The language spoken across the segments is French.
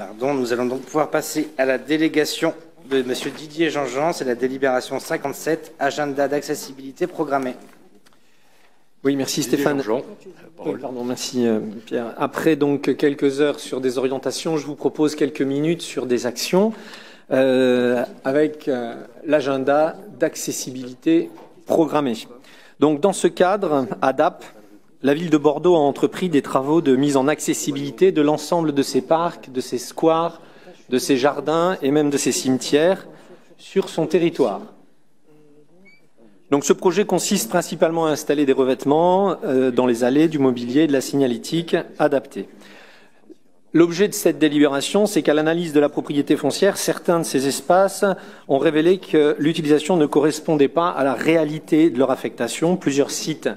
Pardon, nous allons donc pouvoir passer à la délégation de M. Didier Jean-Jean, c'est la délibération 57, agenda d'accessibilité programmée. Oui, merci Stéphane. Pardon, merci Pierre. Après donc quelques heures sur des orientations, je vous propose quelques minutes sur des actions avec l'agenda d'accessibilité programmée. Donc dans ce cadre, ADAP, la ville de Bordeaux a entrepris des travaux de mise en accessibilité de l'ensemble de ses parcs, de ses squares, de ses jardins et même de ses cimetières sur son territoire. Donc ce projet consiste principalement à installer des revêtements dans les allées, du mobilier et de la signalétique adaptée. L'objet de cette délibération, c'est qu'à l'analyse de la propriété foncière, certains de ces espaces ont révélé que l'utilisation ne correspondait pas à la réalité de leur affectation. Plusieurs sites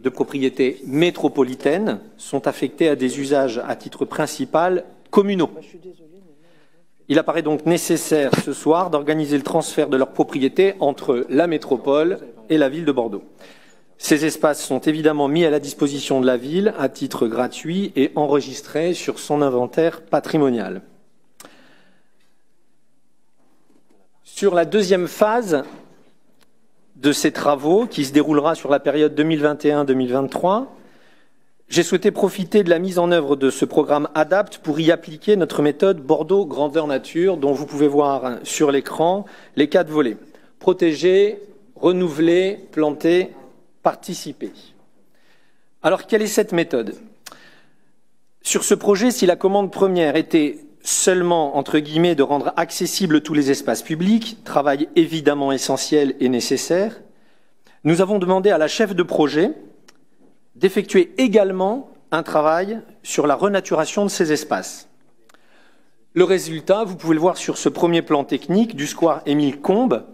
de propriété métropolitaine sont affectés à des usages à titre principal communaux. Il apparaît donc nécessaire ce soir d'organiser le transfert de leur propriété entre la métropole et la ville de Bordeaux. Ces espaces sont évidemment mis à la disposition de la ville à titre gratuit et enregistrés sur son inventaire patrimonial. Sur la deuxième phase de ces travaux, qui se déroulera sur la période 2021-2023, j'ai souhaité profiter de la mise en œuvre de ce programme ADAPT pour y appliquer notre méthode Bordeaux Grandeur Nature, dont vous pouvez voir sur l'écran les 4 volets. Protéger, renouveler, planter, participer. Alors, quelle est cette méthode? Sur ce projet, si la commande première était seulement, entre guillemets, de rendre accessibles tous les espaces publics, travail évidemment essentiel et nécessaire, nous avons demandé à la chef de projet d'effectuer également un travail sur la renaturation de ces espaces. Le résultat, vous pouvez le voir sur ce premier plan technique du square Émile Combes.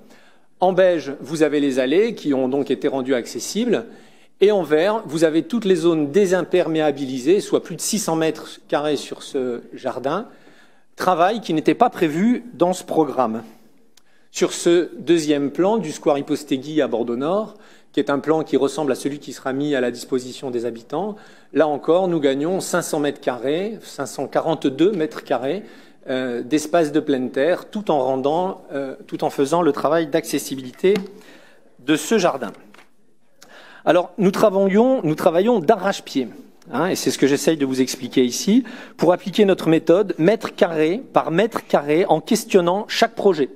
En beige, vous avez les allées qui ont donc été rendues accessibles. Et en vert, vous avez toutes les zones désimperméabilisées, soit plus de 600 mètres carrés sur ce jardin. Travail qui n'était pas prévu dans ce programme. Sur ce deuxième plan du square Hypostegui à Bordeaux-Nord, qui est un plan qui ressemble à celui qui sera mis à la disposition des habitants, là encore, nous gagnons 500 mètres carrés, 542 mètres carrés d'espace de pleine terre, tout en faisant le travail d'accessibilité de ce jardin. Alors, nous travaillons d'arrache-pied, et c'est ce que j'essaye de vous expliquer ici, pour appliquer notre méthode mètre carré par mètre carré en questionnant chaque projet,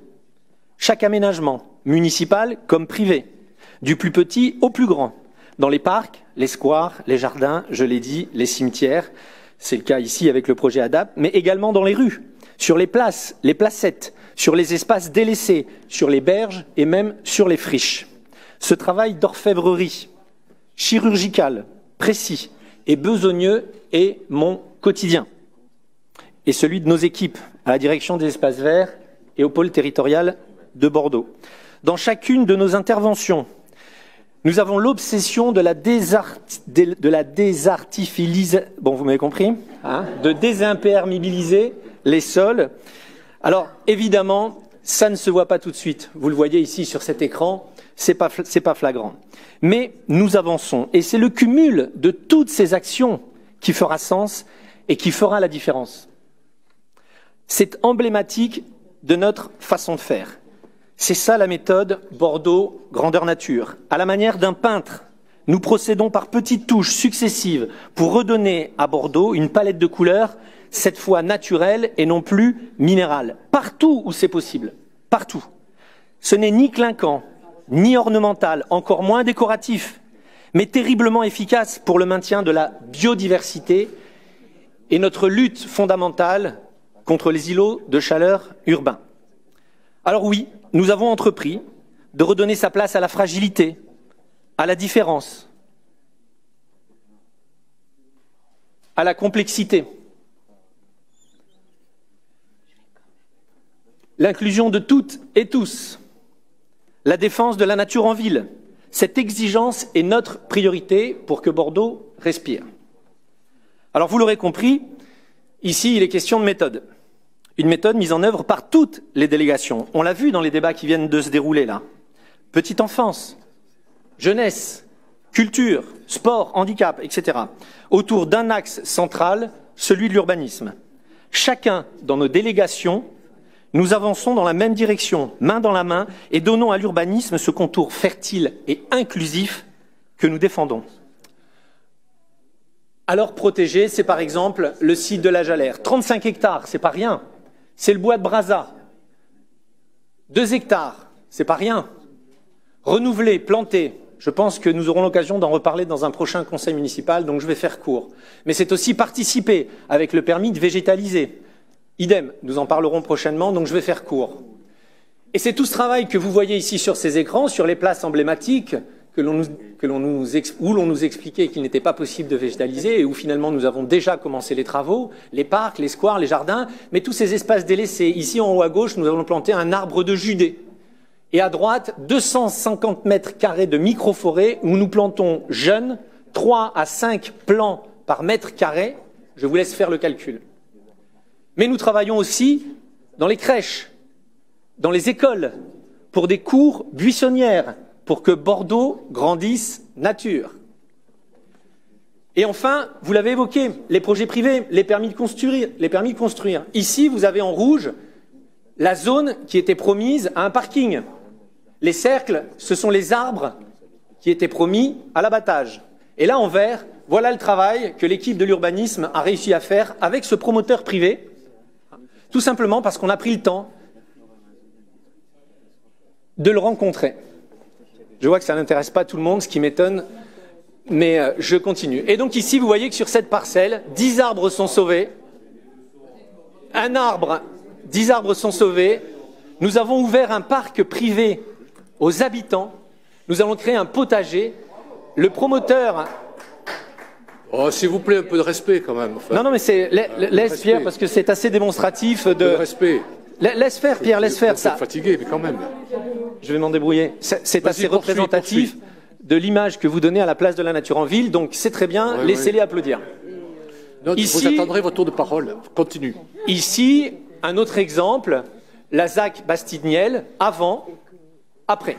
chaque aménagement, municipal comme privé, du plus petit au plus grand, dans les parcs, les squares, les jardins, je l'ai dit, les cimetières, c'est le cas ici avec le projet ADAP, mais également dans les rues, sur les places, les placettes, sur les espaces délaissés, sur les berges et même sur les friches. Ce travail d'orfèvrerie, chirurgical, précis et besogneux est mon quotidien et celui de nos équipes à la direction des espaces verts et au pôle territorial de Bordeaux. Dans chacune de nos interventions, nous avons l'obsession de la bon, vous m'avez compris, de désimperméabiliser les sols. Alors, évidemment, ça ne se voit pas tout de suite. Vous le voyez ici sur cet écran, c'est pas flagrant. Mais nous avançons. Et c'est le cumul de toutes ces actions qui fera sens et qui fera la différence. C'est emblématique de notre façon de faire. C'est ça la méthode Bordeaux Grandeur Nature. À la manière d'un peintre, nous procédons par petites touches successives pour redonner à Bordeaux une palette de couleurs, cette fois naturelle et non plus minérale. Partout où c'est possible, partout. Ce n'est ni clinquant, ni ornemental, encore moins décoratif, mais terriblement efficace pour le maintien de la biodiversité et notre lutte fondamentale contre les îlots de chaleur urbains. Alors oui, nous avons entrepris de redonner sa place à la fragilité, à la différence, à la complexité. L'inclusion de toutes et tous, la défense de la nature en ville, cette exigence est notre priorité pour que Bordeaux respire. Alors vous l'aurez compris, ici il est question de méthode. Une méthode mise en œuvre par toutes les délégations. On l'a vu dans les débats qui viennent de se dérouler là. Petite enfance, jeunesse, culture, sport, handicap, etc. Autour d'un axe central, celui de l'urbanisme. Chacun, dans nos délégations, nous avançons dans la même direction, main dans la main, et donnons à l'urbanisme ce contour fertile et inclusif que nous défendons. Alors protéger, c'est par exemple le site de la Jalère. 35 hectares, c'est pas rien. C'est le bois de Brazza. 2 hectares, c'est pas rien. Renouveler, planter, je pense que nous aurons l'occasion d'en reparler dans un prochain conseil municipal, donc je vais faire court. Mais c'est aussi participer avec le permis de végétaliser. Idem, nous en parlerons prochainement, donc je vais faire court. Et c'est tout ce travail que vous voyez ici sur ces écrans, sur les places emblématiques, où l'on nous expliquait qu'il n'était pas possible de végétaliser et où finalement nous avons déjà commencé les travaux, les parcs, les squares, les jardins, mais tous ces espaces délaissés. Ici en haut à gauche, nous allons planter un arbre de Judée. Et à droite, 250 mètres carrés de micro-forêt où nous plantons jeunes, 3 à 5 plants par mètre carré. Je vous laisse faire le calcul. Mais nous travaillons aussi dans les crèches, dans les écoles, pour des cours buissonnières, pour que Bordeaux grandisse nature. Et enfin, vous l'avez évoqué, les projets privés, les permis de construire. Ici, vous avez en rouge la zone qui était promise à un parking. Les cercles, ce sont les arbres qui étaient promis à l'abattage. Et là, en vert, voilà le travail que l'équipe de l'urbanisme a réussi à faire avec ce promoteur privé, tout simplement parce qu'on a pris le temps de le rencontrer. Je vois que ça n'intéresse pas tout le monde, ce qui m'étonne, mais je continue. Et donc ici, vous voyez que sur cette parcelle, 10 arbres sont sauvés. 10 arbres sont sauvés. Nous avons ouvert un parc privé aux habitants. Nous allons créer un potager. Le promoteur... Oh, s'il vous plaît, un peu de respect quand même. Enfin, non, mais laisse Pierre, parce que c'est assez démonstratif de... respect. Laisse faire, Pierre, laisse faire ça. Fatigué, mais quand même. Je vais m'en débrouiller. C'est assez représentatif de l'image que vous donnez à la place de la nature en ville, donc c'est très bien, laissez-les applaudir. Non, vous attendrez votre tour de parole. Continue. Ici, un autre exemple, la ZAC Bastide-Niel, avant, après.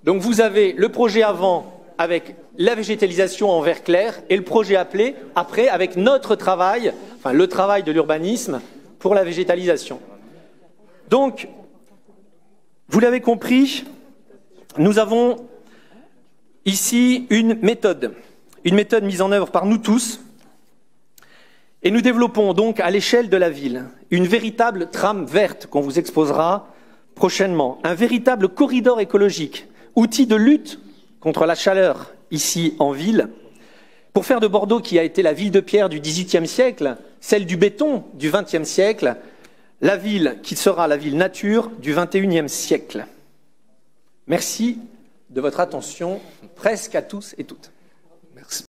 Donc vous avez le projet avant avec la végétalisation en vert clair et le projet après avec notre travail, enfin le travail de l'urbanisme pour la végétalisation. Donc, vous l'avez compris, nous avons ici une méthode mise en œuvre par nous tous, et nous développons donc à l'échelle de la ville une véritable trame verte qu'on vous exposera prochainement, un véritable corridor écologique, outil de lutte contre la chaleur ici en ville, pour faire de Bordeaux, qui a été la ville de pierre du XVIIIe siècle, celle du béton du XXe siècle, la ville qui sera la ville nature du XXIe siècle. Merci de votre attention, presque à tous et toutes.